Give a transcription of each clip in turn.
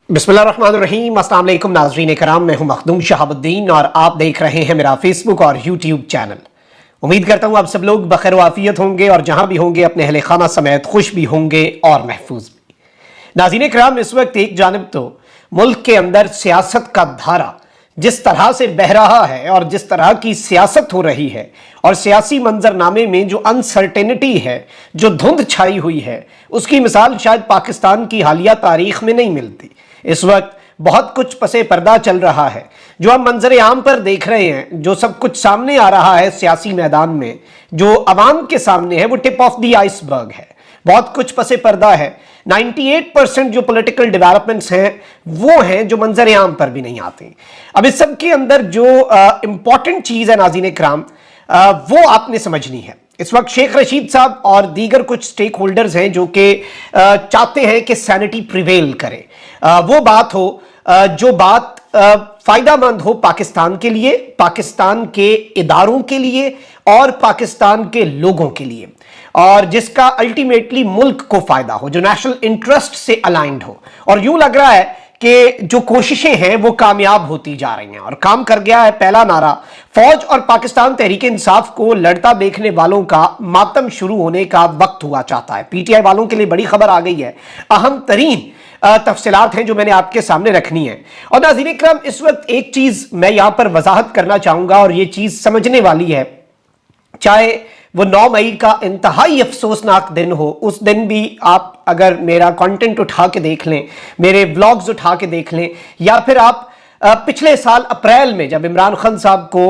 बिस्मिल्लाहिर्रहमानिर्रहीम। अस्सलाम वालेकुम नाज़रीन कराम, मैं हूं मखदूम शहाबुद्दीन और आप देख रहे हैं मेरा फेसबुक और यूट्यूब चैनल। उम्मीद करता हूं आप सब लोग बखैर वाफियत होंगे और जहां भी होंगे अपने अहले खाना समेत खुश भी होंगे और महफूज भी। नाज़रीन कराम, इस वक्त एक जानिब तो मुल्क के अंदर सियासत का धारा जिस तरह से बह रहा है और जिस तरह की सियासत हो रही है और सियासी मंजरनामे में जो अनसर्टेनिटी है, जो धुंध छाई हुई है, उसकी मिसाल शायद पाकिस्तान की हालिया तारीख में नहीं मिलती। इस वक्त बहुत कुछ पसे पर्दा चल रहा है। जो हम मंजर आम पर देख रहे हैं, जो सब कुछ सामने आ रहा है सियासी मैदान में, जो अवाम के सामने है, वो टिप ऑफ द आइसबर्ग है। बहुत कुछ पसे पर्दा है। 98% जो पॉलिटिकल डेवलपमेंट्स हैं वो हैं जो मंजर आम पर भी नहीं आते। अब इस सब के अंदर जो इंपॉर्टेंट चीज है नाज़रीन कराम, वो आपने समझनी है। इस वक्त शेख रशीद साहब और दीगर कुछ स्टेक होल्डर्स हैं जो कि चाहते हैं कि सैनिटी प्रिवेल करे। वो बात हो जो बात फायदामंद हो पाकिस्तान के लिए, पाकिस्तान के इदारों के लिए और पाकिस्तान के लोगों के लिए, और जिसका अल्टीमेटली मुल्क को फायदा हो, जो नेशनल इंटरेस्ट से अलाइंड हो। और यूं लग रहा है कि जो कोशिशें हैं वो कामयाब होती जा रही हैं और काम कर गया है पहला नारा। फौज और पाकिस्तान तहरीक इंसाफ को लड़ता देखने वालों का मातम शुरू होने का वक्त हुआ चाहता है। पीटीआई वालों के लिए बड़ी खबर आ गई है। अहम तरीन तफसीलात हैं जो मैंने आपके सामने रखनी है। और नाज़रीन इकराम, इस वक्त एक चीज मैं यहां पर वजाहत करना चाहूंगा और ये चीज समझने वाली है। चाहे वो 9 मई का इंतहाई अफसोसनाक दिन हो, उस दिन भी आप अगर मेरा कंटेंट उठा के देख लें, मेरे व्लॉग्स उठा के देख लें, या फिर आप पिछले साल अप्रैल में जब इमरान खान साहब को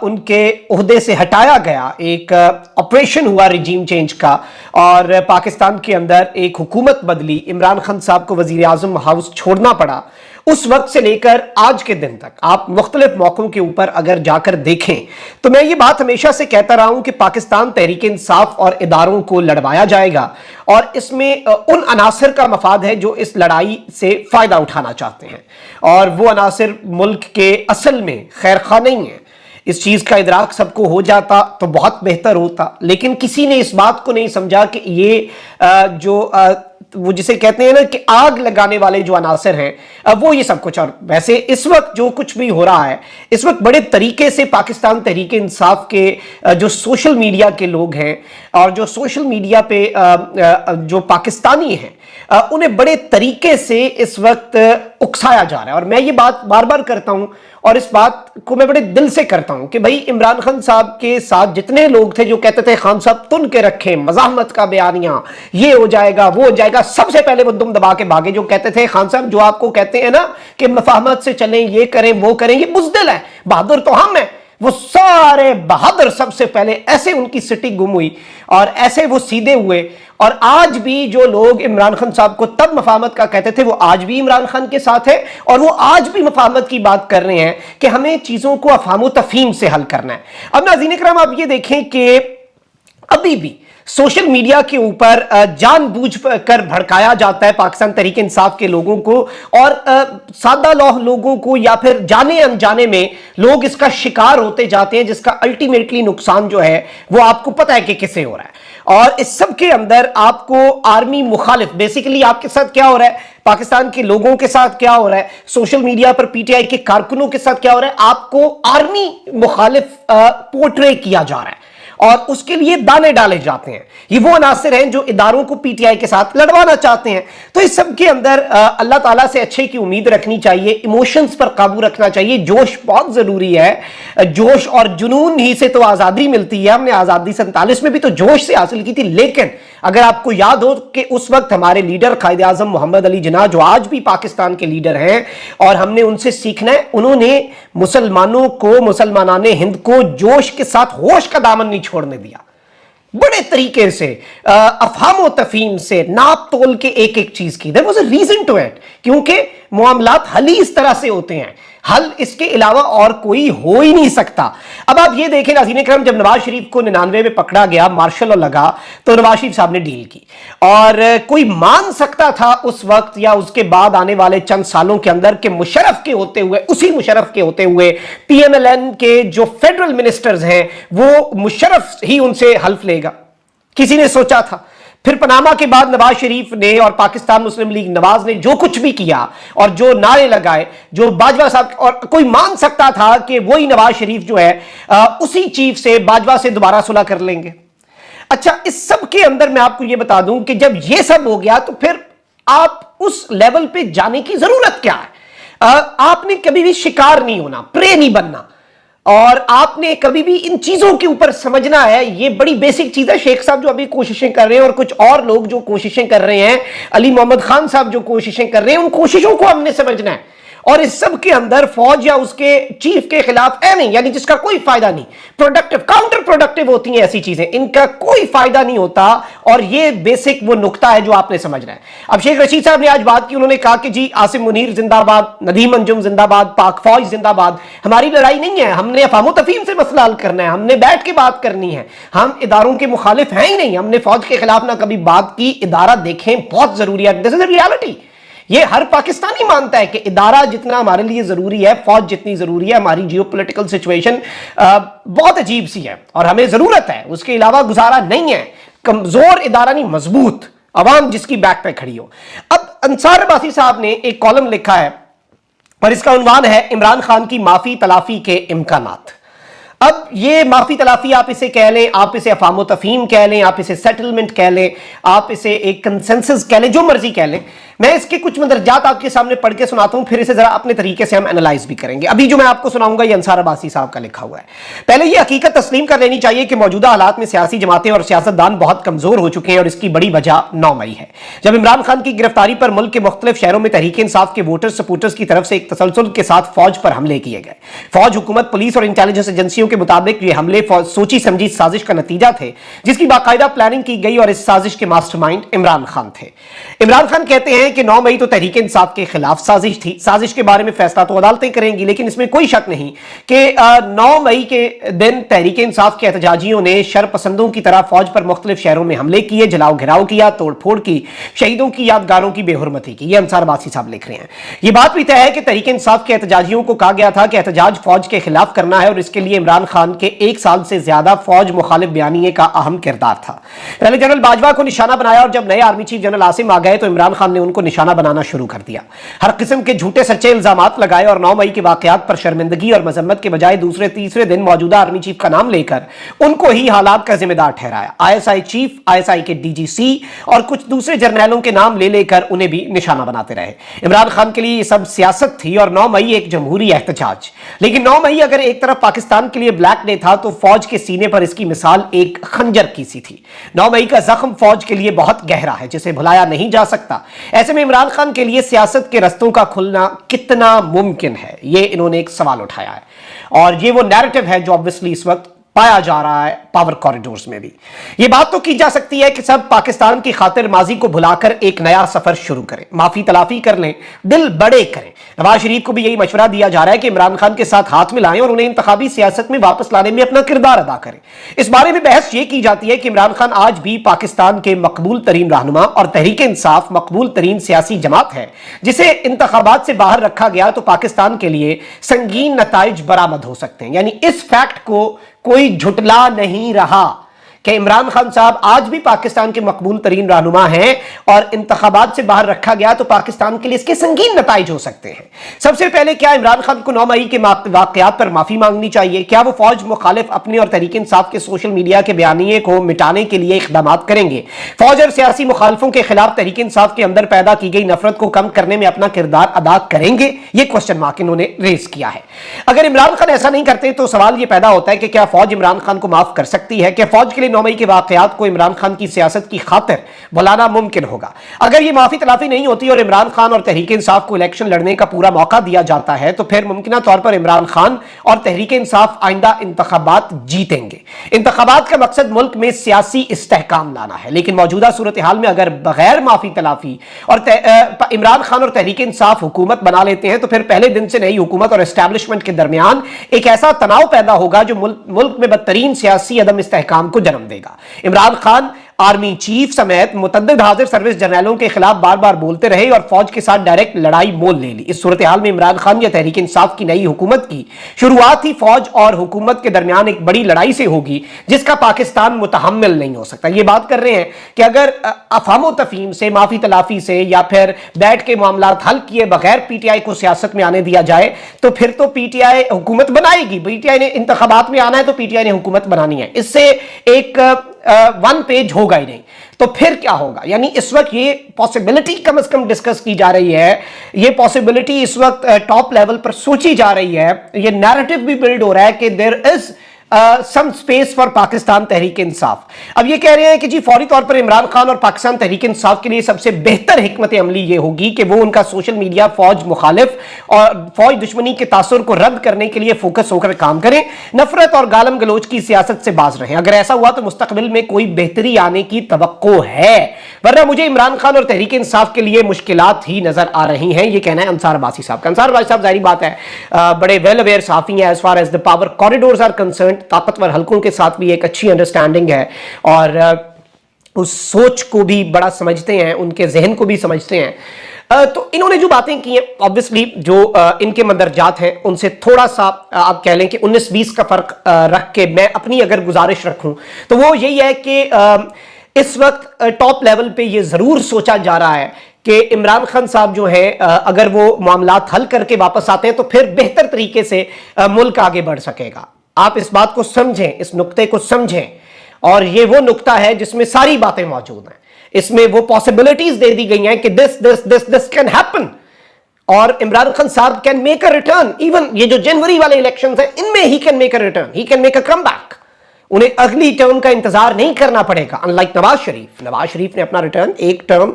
उनके ओहदे से हटाया गया, एक ऑपरेशन हुआ रिजीम चेंज का और पाकिस्तान के अंदर एक हुकूमत बदली, इमरान खान साहब को वजीर आजम हाउस छोड़ना पड़ा, उस वक्त से लेकर आज के दिन तक आप मुख्तलिफ मौकों के ऊपर अगर जाकर देखें तो मैं ये बात हमेशा से कहता रहा हूं कि पाकिस्तान तहरीक इंसाफ और इदारों को लड़वाया जाएगा और इसमें उन अनासर का मफाद है जो इस लड़ाई से फायदा उठाना चाहते हैं, और वो अनासर मुल्क के असल में खैर खा नहीं है। इस चीज का इदराक सबको हो जाता तो बहुत बेहतर होता, लेकिन किसी ने इस बात को नहीं समझा कि ये वो जिसे कहते हैं ना कि आग लगाने वाले जो अनासर हैं वो ये सब कुछ। और वैसे इस वक्त जो कुछ भी हो रहा है, इस वक्त बड़े तरीके से पाकिस्तान तहरीक इंसाफ के जो सोशल मीडिया के लोग हैं और जो सोशल मीडिया पे जो पाकिस्तानी हैं उन्हें बड़े तरीके से इस वक्त उकसाया जा रहा है। और मैं ये बात बार बार करता हूं और इस बात को मैं बड़े दिल से करता हूं कि भाई इमरान खान साहब के साथ जितने लोग थे जो कहते थे खान साहब तुन के रखें, मजाहमत का बयानिया, ये हो जाएगा वो हो जाएगा, सबसे पहले वो दुम दबा के भागे। जो कहते थे खान साहब जो आपको कहते हैं ना कि मफाहमत से चलें, ये करें वो करें, ये बुज़दिल है, बहादुर तो हम हैं, वो सारे बहादुर सबसे पहले ऐसे उनकी सिटी गुम हुई और ऐसे वो सीधे हुए। और आज भी जो लोग इमरान खान साहब को तब मफाहमत का कहते थे वो आज भी इमरान खान के साथ है और वो आज भी मफाहमत की बात कर रहे हैं कि हमें चीजों को अफहाम तफहीम से हल करना है। अब नाज़रीन इकराम, आप ये देखें कि अभी भी सोशल मीडिया के ऊपर जानबूझ कर भड़काया जाता है पाकिस्तान तहरीक इंसाफ के लोगों को, और सादा लौह लोगों को या फिर जाने अनजाने में लोग इसका शिकार होते जाते हैं, जिसका अल्टीमेटली नुकसान जो है वो आपको पता है कि किसे हो रहा है। और इस सब के अंदर आपको आर्मी मुखालिफ, बेसिकली आपके साथ क्या हो रहा है, पाकिस्तान के लोगों के साथ क्या हो रहा है, सोशल मीडिया पर पीटीआई के कारकुनों के साथ क्या हो रहा है, आपको आर्मी मुखालिफ पोर्ट्रे किया जा रहा है और उसके लिए दाने डाले जाते हैं। ये वो अनासर हैं जो इदारों को पीटीआई के साथ लड़वाना चाहते हैं। तो इस सब के अंदर अल्लाह ताला से अच्छे की उम्मीद रखनी चाहिए, इमोशंस पर काबू रखना चाहिए, जोश बहुत जरूरी है। जोश और जुनून ही से तो आजादी मिलती है। हमने आजादी 47 में भी तो जोश से हासिल की थी, लेकिन अगर आपको याद हो कि उस वक्त हमारे लीडर कायदे आजम मोहम्मद अली जिन्ना, जो आज भी पाकिस्तान के लीडर हैं और हमने उनसे सीखना है, उन्होंने मुसलमानों को, मुसलमानाने हिंद को जोश के साथ होश का दामन नहीं छोड़ने दिया। बड़े तरीके से अफहाम तफहीम से नाप तोल के एक एक चीज की। There was a reason to it, क्योंकि मामलात हल ही इस तरह से होते हैं, हल इसके अलावा और कोई हो ही नहीं सकता। अब आप ये देखें नाज़रीन करम, जब नवाज शरीफ को 99 में पकड़ा गया, मार्शल लॉ लगा, तो नवाज शरीफ साहब ने डील की। और कोई मान सकता था उस वक्त या उसके बाद आने वाले चंद सालों के अंदर कि मुशर्रफ के होते हुए, उसी मुशर्रफ के होते हुए पीएमएलएन के जो फेडरल मिनिस्टर्स हैं वो मुशर्रफ ही उनसे हल्फ लेगा? किसी ने सोचा था? फिर पनामा के बाद नवाज शरीफ ने और पाकिस्तान मुस्लिम लीग नवाज ने जो कुछ भी किया और जो नारे लगाए, जो बाजवा साहब, और कोई मान सकता था कि वही नवाज शरीफ जो है उसी चीफ से बाजवा से दोबारा सुलह कर लेंगे। अच्छा, इस सब के अंदर मैं आपको यह बता दूं कि जब यह सब हो गया तो फिर आप उस लेवल पे जाने की जरूरत क्या है? आपने कभी भी शिकार नहीं होना, प्रे नहीं बनना, और आपने कभी भी इन चीजों के ऊपर समझना है। ये बड़ी बेसिक चीज है। शेख साहब जो अभी कोशिशें कर रहे हैं और कुछ और लोग जो कोशिशें कर रहे हैं, अली मोहम्मद खान साहब जो कोशिशें कर रहे हैं, उन कोशिशों को हमने समझना है। और इस सब के अंदर फौज या उसके चीफ के खिलाफ नहीं, यानी जिसका कोई फायदा नहीं, प्रोडक्टिव काउंटर प्रोडक्टिव होती हैं ऐसी चीजें, इनका कोई फायदा नहीं होता। और ये बेसिक वो नुक्ता है जो आपने समझना है। अब शेख रशीद साहब ने आज बात की, उन्होंने कहा कि जी आसिम मुनीर जिंदाबाद, नदीम अंजुम जिंदाबाद, पाक फौज जिंदाबाद। हमारी लड़ाई नहीं है, हमने अफामो तफहीम से मसला हल करना है, हमने बैठ के बात करनी है। हम इदारों के मुखालिफ हैं ही नहीं, हमने फौज के खिलाफ ना कभी बात की। इदारा देखें बहुत जरूरी है, दिस इज अ रियलिटी। ये हर पाकिस्तानी मानता है कि इदारा जितना हमारे लिए जरूरी है, फौज जितनी जरूरी है। हमारी जियोपॉलिटिकल सिचुएशन बहुत अजीब सी है और हमें जरूरत है, उसके अलावा गुजारा नहीं है। कमजोर इदारा नहीं, मजबूत अवाम जिसकी बैक पे खड़ी हो। अब अंसार अब्बासी साहब ने एक कॉलम लिखा है और इसका उन्वान है इमरान खान की माफी तलाफी के इम्कानात। अब ये माफी तलाफी आप इसे कह लें, आप इसे अफामो तफहीम कह लें, आप इसे सेटलमेंट कह लें, आप इसे एक कंसेंसस कह लें, जो मर्जी कह लें। मैं इसके कुछ मंदरजात आपके सामने पढ़ के सुनाता हूं, फिर इसे जरा अपने तरीके से हम एनालाइज भी करेंगे। अभी जो मैं आपको सुनाऊंगा ये अंसार अब्बासी साहब का लिखा हुआ है। पहले ये हकीकत तस्लीम कर लेनी चाहिए कि मौजूदा हालात में सियासी जमातें और सियासतदान बहुत कमजोर हो चुके हैं और इसकी बड़ी वजह 9 मई है, जब इमरान खान की गिरफ्तारी पर मुल्क के मुख्तलिफ शहरों में तहरीक इंसाफ के वोटर्स सपोर्टर्स की तरफ से एक तसलसल के साथ फौज पर हमले किए गए। फौज, हुकूमत, पुलिस और इंटेलिजेंस एजेंसियों के मुताबिक ये हमले सोची समझी साजिश का नतीजा थे जिसकी बाकायदा प्लानिंग की गई और इस साजिश के मास्टरमाइंड इमरान खान थे। इमरान खान कहते हैं कि 9 मई तो तहरीक इंसाफ के खिलाफ साजिश थी। साजिश के बारे में फैसला तो अदालतें करेंगी, लेकिन इसमें कोई शक नहीं कि 9 मई के दिन तहरीक इंसाफ के एहतजाजियों ने शरपसंदों की तरह फौज पर मुख्तलिफ शहरों में हमले किए, जलाओ घिराव किया, तोड़फोड़ की, शहीदों की यादगारों की बेहुरमती की। यह अंसार अब्बासी साहब लिख रहे हैं। यह बात भी तय है कि तहरीक इंसाफ के एहतजाजियों को कहा गया था कि एहतजाज फौज के खिलाफ करना है और इसके लिए इमरान खान के 1 साल से ज्यादा फौज मुखालिफ बयानिए का अहम किरदार था। पहले जनरल बाजवा को निशाना बनाया और जब नए आर्मी चीफ जनरल आसिम आ गए तो इमरान खान ने उनको निशाना बनाना शुरू कर दिया। हर किस्म के झूठे सच्चे इल्जामात लगाए और 9 मई के वाकयात पर शर्मिंदगी और मजम्मत के बजाय दूसरे तीसरे दिन मौजूदा आर्मी चीफ का नाम लेकर उनको ही हालात का जिम्मेदार ठहराया। आईएसआई चीफ, आईएसआई के डीजीसी और कुछ दूसरे जर्नैलों के नाम ले लेकर उन्हें भी निशाना बनाते रहे। इमरान खान के लिए यह सब सियासत थी और 9 मई एक जमहूरी एहतजाज। लेकिन 9 मई अगर एक तरफ पाकिस्तान के लिए ब्लैक डे था तो फौज के सीने पर इसकी मिसाल एक खंजर की सी थी। 9 मई का जख्म फौज के लिए बहुत गहरा है जिसे भुलाया नहीं जा सकता। ऐसे में इमरान खान के लिए सियासत के रस्तों का खुलना कितना मुमकिन है, यह इन्होंने एक सवाल उठाया है और यह वो नैरेटिव है जो ऑब्वियसली इस वक्त पाया जा रहा है पावर कॉरिडोर्स में भी। यह बात तो की जा सकती है कि सब पाकिस्तान की खातिर माजी को भुलाकर एक नया सफर शुरू करें, माफी तलाफी कर लें, दिल बड़े करें। नवाज शरीफ को भी यही मशवरा दिया जा रहा है कि इमरान खान के साथ हाथ मिलाएं और उन्हें इंतखाबी सियासत में वापस लाने में अपना किरदार अदा करें। इस बारे में बहस यह की जाती है कि इमरान खान आज भी पाकिस्तान के मकबूल तरीन रहनुमा और तहरीक इंसाफ मकबूल तरीन सियासी जमात है जिसे इंतखाबात से बाहर रखा गया तो पाकिस्तान के लिए संगीन नताइज बरामद हो सकते हैं। यानी इस फैक्ट को कोई झुटला नहीं रहा कि इमरान खान साहब आज भी पाकिस्तान के मकबूल तरीन रहनुमा हैं और इंतखाबात से बाहर रखा गया तो पाकिस्तान के लिए इसके संगीन नताइज हो सकते हैं। सबसे पहले क्या इमरान खान को 9 मई के वाकयात पर माफी मांगनी चाहिए? क्या वो फौज मुखालिफ अपने और तहरीक इंसाफ के सोशल मीडिया के बयानिए को मिटाने के लिए इकदाम करेंगे? फौज और सियासी मुखालिफों के खिलाफ तहरीक इंसाफ के अंदर पैदा की गई नफरत को कम करने में अपना किरदार अदा करेंगे? ये क्वेश्चन मार्क इन्होंने रेज किया है। अगर इमरान खान ऐसा नहीं करते तो सवाल यह पैदा होता है कि क्या फौज इमरान खान को माफ कर सकती है? क्या फौज के लिए 9 मई के वाकयात को इमरान खान की सियासत की खातिर बुलाना मुमकिन होगा? अगर यह माफी तलाफी नहीं होती और इमरान खान और तहरीक इंसाफ को इलेक्शन लड़ने का पूरा मौका दिया जाता है तो फिर मुमकिन तौर पर इमरान खान और तहरीक इंसाफ आइंदा इंतखाबात जीतेंगे। इंतखाबात का मकसद मुल्क में सियासी इस्तेहकाम लाना है, लेकिन मौजूदा सूरत हाल में अगर बगैर माफी तलाफी और इमरान खान और तहरीक इंसाफ हुकूमत बना लेते हैं तो फिर पहले दिन से नई हुकूमत और एस्टैब्लिशमेंट के दरमियान एक ऐसा तनाव पैदा होगा जो मुल्क में बदतरीन सियासी अदम इस्तेहकाम को जन्म देगा। इमरान खान आर्मी चीफ समेत मुतद्दिद हाजिर सर्विस जर्नलों के खिलाफ बार बार बोलते रहे और फौज के साथ डायरेक्ट लड़ाई मोल ले ली। इस सूरत हाल में इमरान खान या तहरीक इंसाफ की नई हुकूमत की शुरुआत ही फौज और हुकूमत के दरमियान एक बड़ी लड़ाई से होगी जिसका पाकिस्तान मुतहम्मिल नहीं हो सकता। ये बात कर रहे हैं कि अगर अफामो तफहीम से, माफी तलाफी से या फिर बैठ के मामला हल किए बगैर पीटीआई को सियासत में आने दिया जाए तो फिर तो पीटीआई हुकूमत बनाएगी। पीटीआई ने इंतखाबात में आना है तो पीटीआई ने हुकूमत बनानी है, इससे एक वन पेज होगा ही नहीं। तो फिर क्या होगा? यानी इस वक्त ये पॉसिबिलिटी कम से कम डिस्कस की जा रही है, ये पॉसिबिलिटी इस वक्त टॉप लेवल पर सोची जा रही है, ये नैरेटिव भी बिल्ड हो रहा है कि there is some space for Pakistan Tehreek Insaf. अब ये कह रहे हैं कि जी फौरी तौर पर इमरान खान और पाकिस्तान तहरीक इंसाफ के लिए सबसे बेहतर हिकमत अमली ये होगी कि वो उनका सोशल मीडिया फौज मुखालिफ और फौज दुश्मनी के तासुर को रद्द करने के लिए फोकस होकर काम करें, नफरत और गालम गलोच की सियासत से बाज रहें। अगर ऐसा हुआ तो मुस्तकबिल में कोई बेहतरी आने की तवक्को है, वरना मुझे इमरान खान और तहरीक इंसाफ के लिए मुश्किलात ही नजर आ रही हैं। ये कहना है अंसार अब्बासी साहब का। अंसार अब्बासी साहब जाहिर बात है बड़े वेल अवेयर साफी हैं as far as the power corridors are concern. ताकतवर हलकों के साथ भी एक अच्छी अंडरस्टैंडिंग है और उस सोच को भी बड़ा समझते हैं, उनके जहन को भी समझते हैं। तो इन्होंने जो बातें की हैं ऑब्वियसली जो इनके मंदरजात हैं उनसे थोड़ा सा आप कह लें कि 19-20 का फर्क रख के मैं अपनी अगर गुजारिश रखूं तो वो यही है कि इस वक्त टॉप लेवल पे ये जरूर सोचा जा रहा है कि इमरान खान साहब जो है अगर वो मामलात हल करके वापस आते हैं तो फिर बेहतर तरीके से मुल्क आगे बढ़ सकेगा। आप इस बात को समझें, इस नुक्ते को समझें, और ये वो नुक्ता है जिसमें सारी बातें मौजूद हैं। इसमें वो पॉसिबिलिटीज दे दी गई हैं कि दिस कैन हैपन और इमरान खान साहब can make a return. Even ये जो जनवरी वाले इलेक्शंस हैं इनमें he can make a return, he can make a comeback. उन्हें अगली टर्म का इंतजार नहीं करना पड़ेगा, अनलाइक नवाज शरीफ ने अपना रिटर्न एक टर्म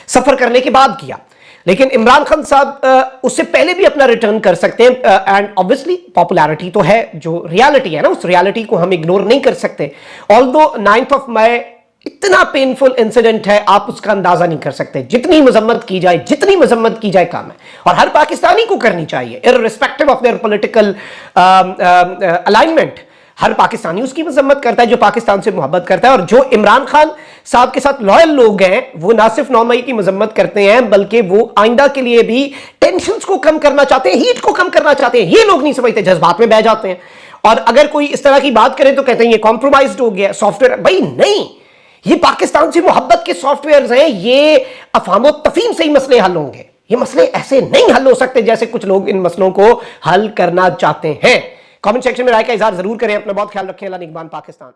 सफर करने के बाद किया, लेकिन इमरान खान साहब उससे पहले भी अपना रिटर्न कर सकते हैं। एंड ऑब्वियसली पॉपुलैरिटी तो है, जो रियलिटी है ना उस रियलिटी को हम इग्नोर नहीं कर सकते। ऑल्दो 9th ऑफ मई इतना पेनफुल इंसिडेंट है आप उसका अंदाजा नहीं कर सकते। जितनी मजम्मत की जाए, जितनी मजम्मत की जाए कम है, और हर पाकिस्तानी को करनी चाहिए irrespective of their political alignment. हर पाकिस्तानी उसकी मजम्मत करता है जो पाकिस्तान से मोहब्बत करता है, और जो इमरान खान साहब के साथ लॉयल लोग हैं वो ना सिर्फ 9 मई की मजम्मत करते हैं बल्कि वो आइंदा के लिए भी टेंशन्स को कम करना चाहते हैं, हीट को कम करना चाहते हैं। ये लोग नहीं समझते, जज्बात में बह जाते हैं, और अगर कोई इस तरह की बात करे तो कहते हैं ये कॉम्प्रोमाइज्ड हो गया सॉफ्टवेयर। भाई नहीं, ये पाकिस्तान से मोहब्बत के सॉफ्टवेयर हैं, ये अफामो तफहीम से ही मसले हल होंगे। ये मसले ऐसे नहीं हल हो सकते जैसे कुछ लोग इन मसलों को हल करना चाहते हैं। कमेंट सेक्शन में राय का इजहार जरूर करें। अपना बहुत ख्याल रखें। अल्लाह निगहबान। पाकिस्तान।